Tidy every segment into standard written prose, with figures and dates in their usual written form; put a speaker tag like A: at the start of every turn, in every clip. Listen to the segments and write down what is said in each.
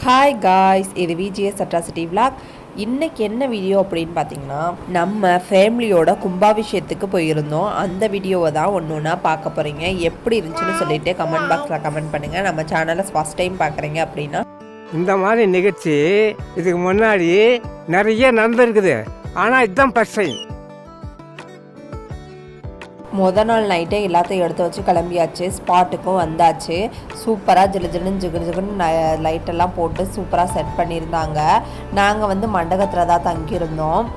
A: Hi guys, இது VGS atrocity vlog. இன்றைக்கி என்ன வீடியோ அப்படின்னு பார்த்தீங்கன்னா, நம்ம ஃபேமிலியோட கும்பாபிஷேகத்துக்கு போயிருந்தோம். அந்த வீடியோவை தான் ஒன்று ஒன்றா பார்க்க போகிறீங்க. எப்படி இருந்துச்சுன்னு சொல்லிட்டு கமெண்ட் பாக்ஸில் கமெண்ட் பண்ணுங்கள். நம்ம சேனலை ஃபஸ்ட் டைம் பார்க்குறீங்க அப்படின்னா
B: இந்த மாதிரி நிகழ்ச்சி இதுக்கு முன்னாடி நிறைய நடந்திருக்குது, ஆனால் இதுதான் ஃபர்ஸ்ட் டைம்.
A: மொதல் நாள் நைட்டே எல்லாத்தையும் எடுத்து வச்சு கிளம்பியாச்சு. ஸ்பாட்டுக்கும் வந்தாச்சு. சூப்பராக ஜிலுன்னு ஜிகுன்னு லைட்டெல்லாம் போட்டு சூப்பராக செட் பண்ணியிருந்தாங்க. நாங்கள் வந்து மண்டபத்தில் தான் தங்கியிருந்தோம்.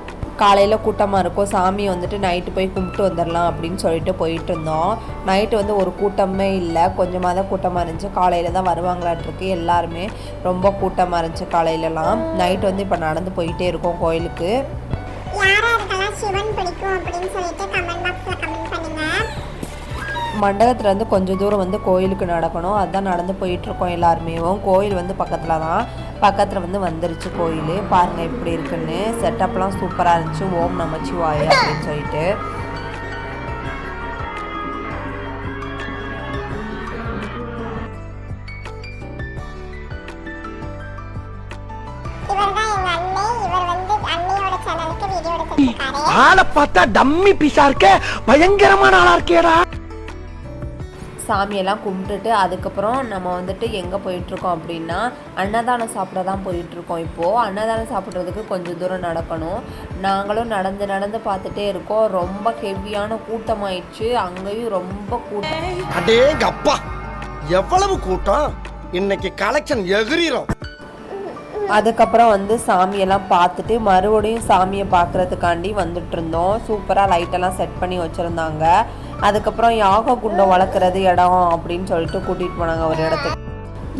A: காலையில் கூட்டமாக இருக்கும், சாமியை வந்துட்டு நைட்டு போய் கும்பிட்டு வந்துடலாம் அப்படின்னு சொல்லிட்டு போயிட்டு இருந்தோம். நைட்டு வந்து ஒரு கூட்டமே இல்லை, கொஞ்சமாக தான் கூட்டமாக இருந்துச்சு. காலையில் தான் வருவாங்களாட்டிருக்கு. எல்லாருமே ரொம்ப கூட்டமாக இருந்துச்சு காலையிலலாம். நைட்டு வந்து இப்போ நடந்து போயிட்டே இருக்கோம் கோயிலுக்கு. மண்டபத்துலேருந்து கொஞ்சம் தூரம் வந்து கோயிலுக்கு நடக்கணும். அதுதான் நடந்து போயிட்டுருக்கோம் எல்லாருமே. கோயில் வந்து பக்கத்தில் தான், பக்கத்தில் வந்து வந்துருச்சு கோயில். பாருங்கள் எப்படி இருக்குன்னு. செட்டப்லாம் சூப்பராக இருந்துச்சு. ஓம் நமச்சிவாய அப்படின்னு சொல்லிட்டு.
C: ஆளை பார்த்தா டம்மி பீஸா இருக்க, பயங்கரமான ஆளா இருக்கேடா.
A: சாமியெல்லாம் கும்பிட்டுட்டு அதுக்கப்புறம் நம்ம வந்துட்டு எங்கே போயிட்டுருக்கோம் அப்படின்னா, அன்னதானம் சாப்பிட தான் போயிட்டுருக்கோம். இப்போது அன்னதானம் சாப்பிட்றதுக்கு கொஞ்சம் தூரம் நடக்கணும். நாங்களும் நடந்து பார்த்துட்டே இருக்கோம். ரொம்ப ஹெவியான கூட்டமாயிடுச்சு. அங்கேயும் ரொம்ப கூட்டம்.
C: அடேங்கப்பா, எவ்வளவு கூட்டம்! இன்னைக்கு கலெக்ஷன் எகிரிரும்.
A: அதுக்கப்புறம் வந்து சாமியெல்லாம் பார்த்துட்டு மறுபடியும் சாமியை பார்க்குறதுக்காண்டி வந்துட்டு இருந்தோம். சூப்பராக லைட்டெல்லாம் செட் பண்ணி வச்சுருந்தாங்க. அதுக்கப்புறம் யாக குண்டம் வளர்க்குறது இடம் அப்படின்னு சொல்லிட்டு கூட்டிகிட்டு போனாங்க ஒரு இடத்துக்கு.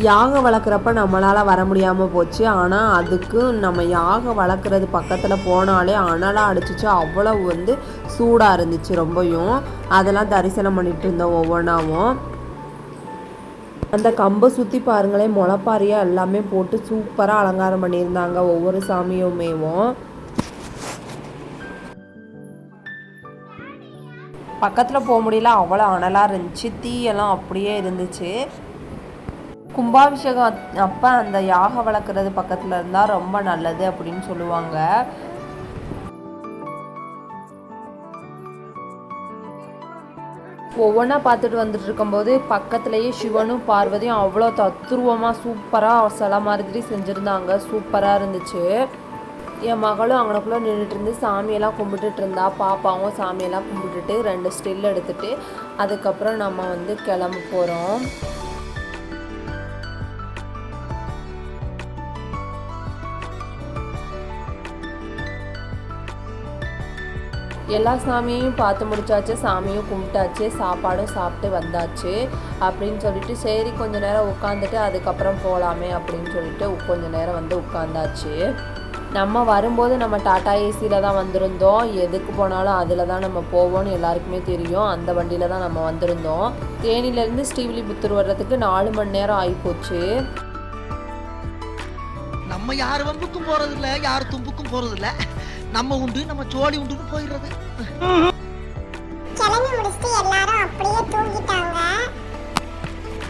A: யாகம் வளர்க்குறப்ப நம்மளால் வர முடியாமல் போச்சு. ஆனால் அதுக்கு நம்ம யாகம் வளர்க்குறது பக்கத்தில் போனாலே அனலாக அடிச்சிச்சு. அவ்வளோ வந்து சூடாக இருந்துச்சு ரொம்பவும். அதெல்லாம் தரிசனம் பண்ணிட்டு இருந்தோம் ஒவ்வொன்றாவும். அந்த கம்பை சுற்றி பாருங்களேன், முளைப்பாரியாக எல்லாமே போட்டு சூப்பராக அலங்காரம் பண்ணியிருந்தாங்க ஒவ்வொரு சாமியுமேவும். பக்கத்தில் போக முடியல, அவ்வளோ அனலாக இருந்துச்சு. தீயெல்லாம் அப்படியே இருந்துச்சு. கும்பாபிஷேகம் அப்போ அந்த யாக வளர்க்குறது பக்கத்தில் இருந்தால் ரொம்ப நல்லது அப்படின்னு சொல்லுவாங்க. ஒவ்வொன்றா பார்த்துட்டு வந்துட்டு இருக்கும்போது பக்கத்துலேயே சிவனும் பார்வதியும் அவ்வளோ தத்ரூபமாக சூப்பராக சில மாதிரி செஞ்சுருந்தாங்க. சூப்பராக இருந்துச்சு. என் மகளும் அங்கனக்குள்ளே நின்றுட்டு இருந்து சாமியெல்லாம் கும்பிட்டுட்டு இருந்தா. பாப்பாவும் சாமியெல்லாம் கும்பிட்டுட்டு 2 ஸ்டில் எடுத்துட்டு அதுக்கப்புறம் நம்ம வந்து கிளம்ப போகிறோம். எல்லா சாமியையும் பார்த்து முடிச்சாச்சு. சாமியும் கும்பிட்டாச்சு, சாப்பாடும் சாப்பிட்டு வந்தாச்சு. அப்படின்னு சொல்லிட்டு சரி கொஞ்ச நேரம் உட்காந்துட்டு அதுக்கப்புறம் போகலாமே அப்படின்னு சொல்லிட்டு கொஞ்ச நேரம் வந்து உட்காந்தாச்சு. நம்ம வரும்போது நம்ம டாடா ஏசியில் தான் வந்திருந்தோம். எதுக்கு போனாலும் அதில் தான் நம்ம போவோம்னு எல்லாருக்குமே தெரியும். அந்த வண்டியில் தான் நம்ம வந்திருந்தோம். தேனியிலேருந்து ஸ்ரீவில்லிபுத்தூர் வர்றதுக்கு 4 மணி நேரம் ஆகிப்போச்சு.
C: நம்ம யார் வம்புக்கும் போறதில்ல, யார் தும்புக்கும் போறதில்ல. நம்ம உண்டு, நம்ம சோழி உண்டுன்னு போயிடுறது.
D: கிளம்பி முடிச்சுட்டு எல்லாரும் அப்படியே தூங்கிட்டாங்க.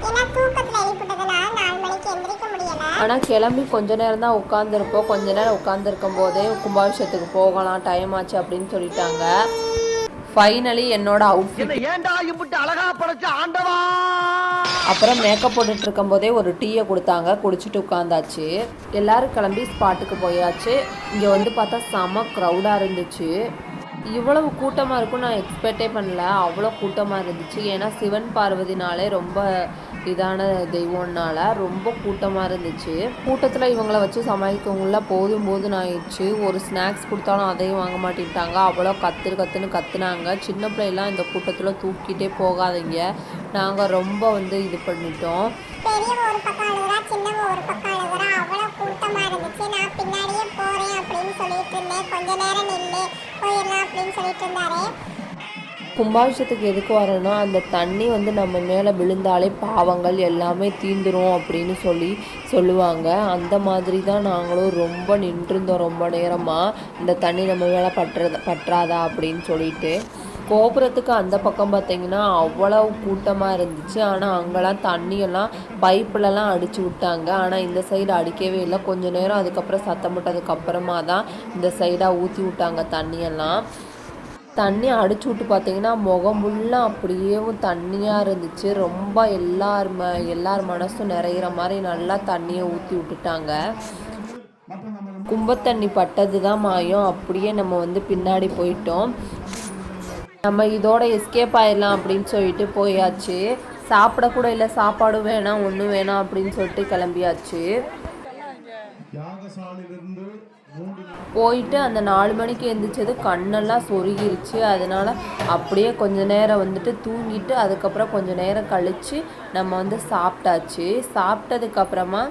D: ஏன்னா தூக்கத்துல எழுப்பிட்டதுனால 4 மணிக்கு எந்திரிக்க முடியல.
A: ஆனால் கிளம்பி கொஞ்ச நேரம் தான் உட்காந்துருப்போம். கொஞ்ச நேரம் உட்காந்துருக்கும் போதே கும்பாபிஷேகத்துக்கு போகலாம், டைம் ஆச்சு அப்படின்னு சொல்லிட்டாங்க. ஃபைனலி என்னோட அவுட்ஃபிட்
C: ஏன்டா இப்படி அழகா படைச்ச ஆண்டவா.
A: அப்புறம் மேக்கப் போட்டுட்டு இருக்கும் போதே ஒரு டீயை கொடுத்தாங்க, குடிச்சிட்டு உட்காந்தாச்சு. எல்லாரும் கிளம்பி ஸ்பாட்டுக்கு போயாச்சு. இங்கே வந்து பார்த்தா செம க்ரௌடாக இருந்துச்சு. இவ்வளவு கூட்டமாக இருக்கும் நான் எக்ஸ்பெக்டே பண்ணல. அவ்வளோ கூட்டமாக இருந்துச்சு. ஏன்னா சிவன் பார்வதினாலே ரொம்ப இதான தெய்வம்னால ரொம்ப கூட்டமாக இருந்துச்சு. கூட்டத்தில் இவங்களை வச்சு சமாளிக்கவங்கள போதும் ஆயிடுச்சு. ஒரு ஸ்நாக்ஸ் கொடுத்தாலும் அதையும் வாங்க மாட்டேன்ட்டாங்க. அவ்வளோ கத்துன்னு கத்துனாங்க. சின்ன பிள்ளைலாம் இந்த கூட்டத்தில் தூக்கிட்டே போகாதீங்க. நாங்கள் ரொம்ப வந்து இது பண்ணிட்டோம்.
D: பெரியவ ஒரு பக்கம் அழுகுறா, சின்னவ ஒரு பக்கம் அழுகுறா. அவ்வளோ கூட்டமாக இருந்துச்சு. நான் பின்னாடியே போகிறேன் அப்படின்னு சொல்லிட்டு இருந்தேன். கொஞ்ச நேரம் நின்று போயிடலாம் அப்படின்னு சொல்லிட்டு இருந்தாரு.
A: கும்பாபிஷேகத்துக்கு எதுக்கு வரேன்னா அந்த தண்ணி வந்து நம்ம மேலே விழுந்தாலே பாவங்கள் எல்லாமே தீந்துரும் அப்படின்னு சொல்லுவாங்க. அந்த மாதிரி தான் நாங்களும் ரொம்ப நின்றுருந்தோம் ரொம்ப நேரமாக, இந்த தண்ணி நம்ம மேலே பற்றாதா அப்படின்னு சொல்லிட்டு. கோபுரத்துக்கு அந்த பக்கம் பார்த்திங்கன்னா அவ்வளவு கூட்டமாக இருந்துச்சு. ஆனால் அங்கெல்லாம் தண்ணியெல்லாம் பைப்புலலாம் அடித்து விட்டாங்க. ஆனால் இந்த சைடு அடிக்கவே இல்லை. கொஞ்சம் நேரம் அதுக்கப்புறம் சத்தம் போட்டதுக்கப்புறமா தான் இந்த சைடாக ஊற்றி விட்டாங்க தண்ணியெல்லாம். தண்ணி அடிச்சு விட்டு பார்த்திங்கன்னா முகம் ஃபுல்லாக அப்படியே தண்ணியாக இருந்துச்சு. ரொம்ப எல்லார் மனசும் நிறையிற மாதிரி நல்லா தண்ணியை ஊற்றி விட்டுட்டாங்க. கும்பத்தண்ணி பட்டது தான் மாயம். அப்படியே நம்ம வந்து பின்னாடி போயிட்டோம். நம்ம இதோட எஸ்கேப் ஆயிடலாம் அப்படின்னு சொல்லிட்டு போயாச்சு. சாப்பிடக்கூட இல்லை, சாப்பாடும் வேணாம் ஒன்றும் வேணாம் அப்படின்னு சொல்லிட்டு கிளம்பியாச்சு. போயிட்டு அந்த 4 மணிக்கு எழுந்திரிச்சது கண்ணெல்லாம் சொருகிருச்சு. அதனால் அப்படியே கொஞ்ச நேரம் வந்துட்டு தூங்கிட்டு அதுக்கப்புறம் கொஞ்சம் நேரம் கழித்து நம்ம வந்து சாப்பிட்டாச்சு. சாப்பிட்டதுக்கப்புறமா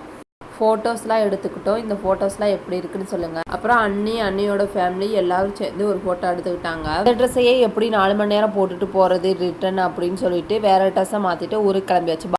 A: ஃபோட்டோஸ்லாம் எடுத்துக்கிட்டோம். இந்த ஃபோட்டோஸ்லாம் எப்படி இருக்குன்னு சொல்லுங்கள். அப்புறம் அண்ணியோட ஃபேமிலி எல்லோரும் சேர்ந்து ஒரு ஃபோட்டோ எடுத்துக்கிட்டாங்க. அந்த ட்ரெஸ்ஸையே எப்படி 4 மணி நேரம் போட்டுட்டு போகிறது ரிட்டன் அப்படின்னு சொல்லிட்டு வேறு ட்ரெஸ்ஸை மாற்றிட்டு ஊருக்கு கிளம்பியாச்சு.